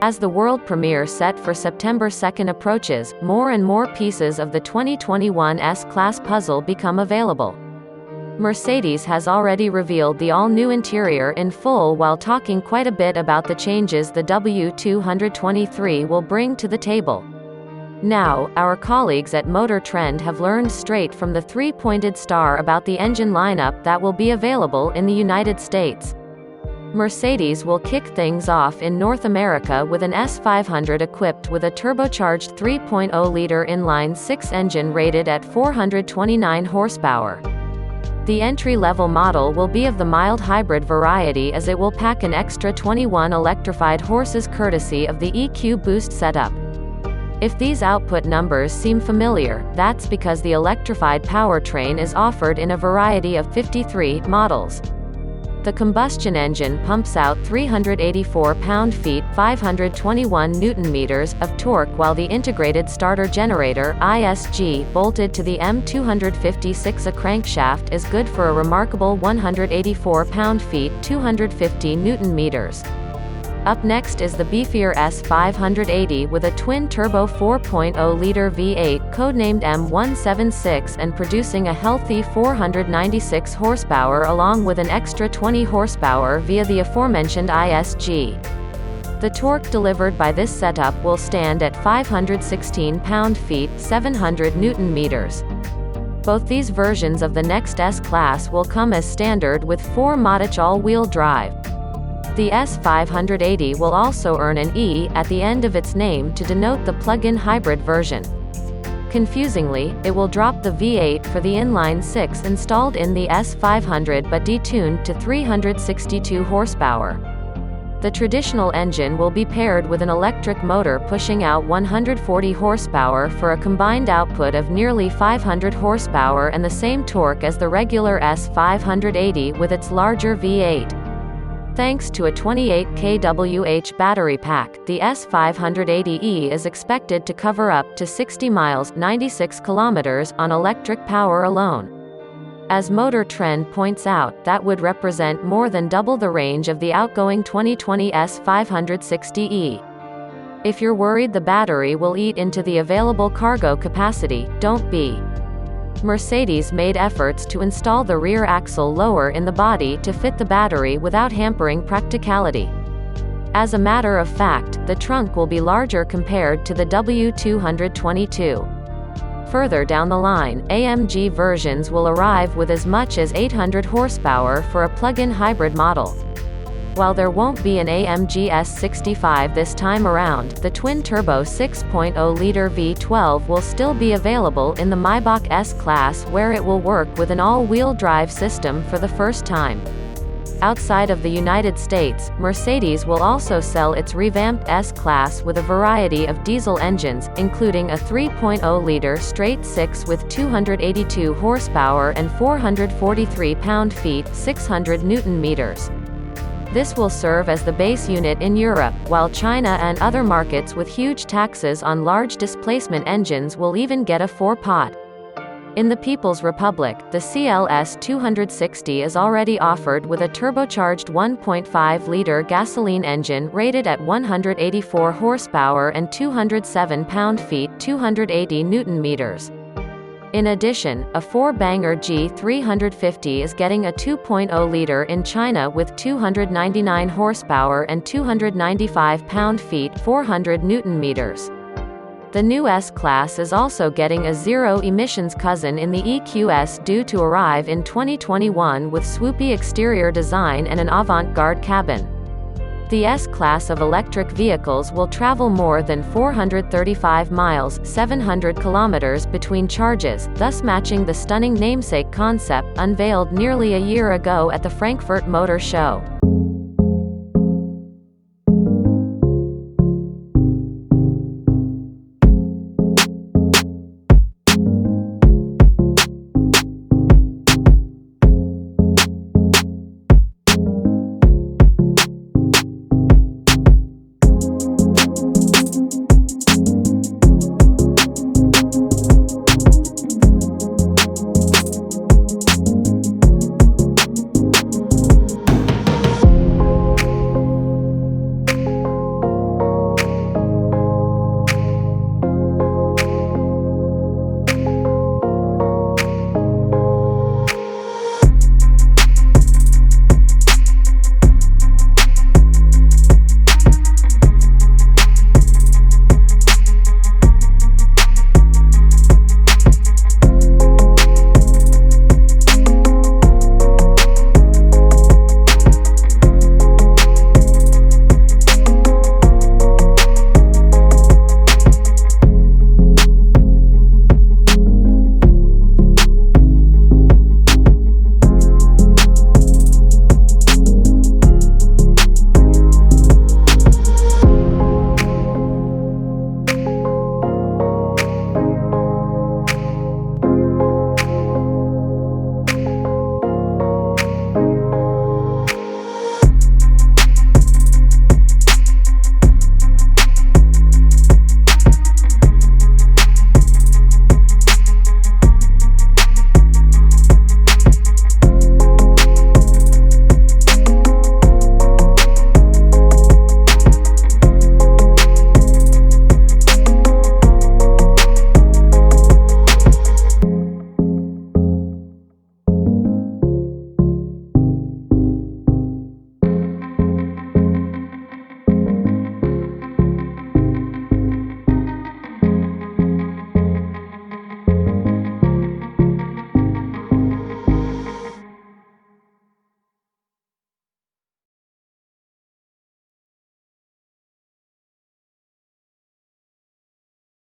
As the world premiere set for September 2 approaches, more and more pieces of the 2021 S-Class puzzle become available. Mercedes has already revealed the all-new interior in full while talking quite a bit about the changes the W223 will bring to the table. Now, our colleagues at Motor Trend have learned straight from the three-pointed star about the engine lineup that will be available in the United States. Mercedes will kick things off in North America with an S500 equipped with a turbocharged 3.0-liter inline-six engine rated at 429 horsepower. The entry-level model will be of the mild hybrid variety, as it will pack an extra 21 electrified horses courtesy of the EQ Boost setup. If these output numbers seem familiar, that's because the electrified powertrain is offered in a variety of 53 models. The combustion engine pumps out 384 pound-feet (521 Newton-meters) of torque, while the integrated starter generator (ISG) bolted to the M256 crankshaft is good for a remarkable 184 pound-feet (250 Newton-meters). Up next is the beefier S580 with a twin-turbo 4.0-liter V8 codenamed M176 and producing a healthy 496 horsepower along with an extra 20 horsepower via the aforementioned ISG. The torque delivered by this setup will stand at 516 pound-feet (700 Newton-meters). Both these versions of the next S-Class will come as standard with 4-MODIC all-wheel drive. The S580 will also earn an E at the end of its name to denote the plug-in hybrid version. Confusingly, it will drop the V8 for the inline-six installed in the S500 but detuned to 362 horsepower. The traditional engine will be paired with an electric motor pushing out 140 horsepower for a combined output of nearly 500 horsepower and the same torque as the regular S580 with its larger V8. Thanks to a 28 kWh battery pack, the S580e is expected to cover up to 60 miles (96 kilometers) on electric power alone. As Motor Trend points out, that would represent more than double the range of the outgoing 2020 S560e. If you're worried the battery will eat into the available cargo capacity, don't be. Mercedes made efforts to install the rear axle lower in the body to fit the battery without hampering practicality. As a matter of fact, the trunk will be larger compared to the W222. Further down the line, AMG versions will arrive with as much as 800 horsepower for a plug-in hybrid model. While there won't be an AMG S65 this time around, the twin-turbo 6.0-liter V12 will still be available in the Maybach S-Class, where it will work with an all-wheel drive system for the first time. Outside of the United States, Mercedes will also sell its revamped S-Class with a variety of diesel engines, including a 3.0-liter straight-six with 282 horsepower and 443 pound-feet (600 Newton-meters). This will serve as the base unit in Europe, while China and other markets with huge taxes on large displacement engines will even get a 4-pot. In the People's Republic, the CLS 260 is already offered with a turbocharged 1.5-liter gasoline engine rated at 184 horsepower and 207 pound-feet (280 Newton-meters). In addition, a 4-banger G350 is getting a 2.0-liter in China with 299 horsepower and 295 pound-feet (400 Newton-meters). The new S-Class is also getting a zero-emissions cousin in the EQS, due to arrive in 2021 with swoopy exterior design and an avant-garde cabin. The S-Class of electric vehicles will travel more than 435 miles (700 kilometers) between charges, thus matching the stunning namesake concept unveiled nearly a year ago at the Frankfurt Motor Show.